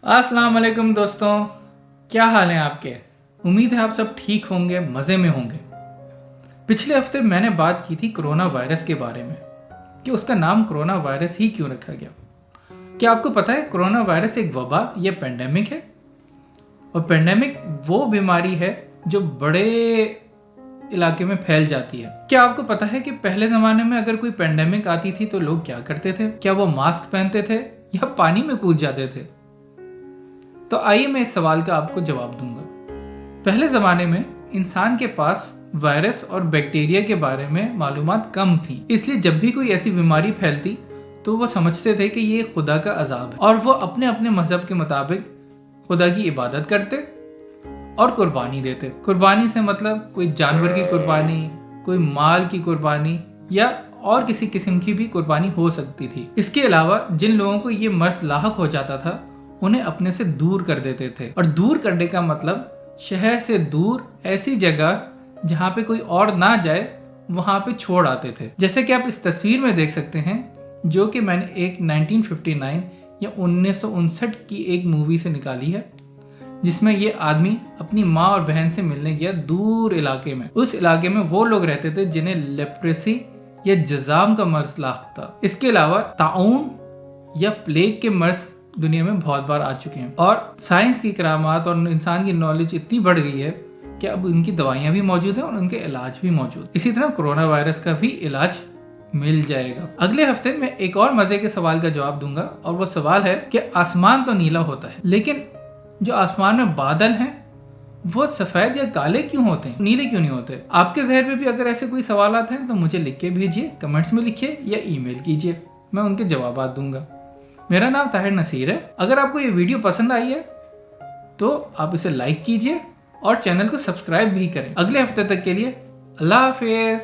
अस्सलाम वालेकुम दोस्तों, क्या हाल है आपके। उम्मीद है आप सब ठीक होंगे, मज़े में होंगे। पिछले हफ्ते मैंने बात की थी कोरोना वायरस के बारे में कि उसका नाम कोरोना वायरस ही क्यों रखा गया। क्या आपको पता है कोरोना वायरस एक वबा या पेंडेमिक है? और पेंडेमिक वो बीमारी है जो बड़े इलाके में फैल जाती है। क्या आपको पता है कि पहले ज़माने में अगर कोई पेंडेमिक आती थी तो लोग क्या करते थे? क्या वो मास्क पहनते थे या पानी में कूद जाते थे? तो आइए मैं इस सवाल का आपको जवाब दूंगा। पहले ज़माने में इंसान के पास वायरस और बैक्टीरिया के बारे में मालूमात कम थी, इसलिए जब भी कोई ऐसी बीमारी फैलती तो वो समझते थे कि ये खुदा का अजाब है और वो अपने अपने मजहब के मुताबिक खुदा की इबादत करते और कुर्बानी देते। कुर्बानी से मतलब कोई जानवर की कुर्बानी, कोई माल की कुर्बानी या और किसी किस्म की भी कुर्बानी हो सकती थी। इसके अलावा जिन लोगों को ये मर्ज लाहक हो जाता था उन्हें अपने से दूर कर देते थे, और दूर करने का मतलब शहर से दूर ऐसी जगह जहाँ पे कोई और ना जाए वहाँ पे छोड़ आते थे। जैसे कि आप इस तस्वीर में देख सकते हैं, जो कि मैंने एक 1959 या 1959 की एक मूवी से निकाली है, जिसमें ये आदमी अपनी माँ और बहन से मिलने गया दूर इलाके में। उस इलाके में वो लोग रहते थे जिन्हें लेप्रेसी या जज़ाम का मर्ज लाहक था। इसके अलावा ताउन या प्लेग के मर्ज दुनिया में बहुत बार आ चुके हैं, और साइंस की करामात और इंसान की नॉलेज इतनी बढ़ गई है कि अब उनकी दवाइयाँ भी मौजूद हैं और उनके इलाज भी मौजूद। इसी तरह कोरोना वायरस का भी इलाज मिल जाएगा। अगले हफ्ते मैं एक और मजे के सवाल का जवाब दूंगा, और वो सवाल है कि आसमान तो नीला होता है, लेकिन जो आसमान में बादल हैं वो सफेद या काले क्यों होते हैं, नीले क्यों नहीं होते? आपके जहन में भी अगर ऐसे कोई सवालात हैं तो मुझे लिख के भेजिए, कमेंट्स में लिखिए या ईमेल कीजिए, मैं उनके जवाब दूंगा। मेरा नाम ताहिर नसीर है। अगर आपको ये वीडियो पसंद आई है तो आप इसे लाइक कीजिए और चैनल को सब्सक्राइब भी करें। अगले हफ्ते तक के लिए अल्लाह हाफिज।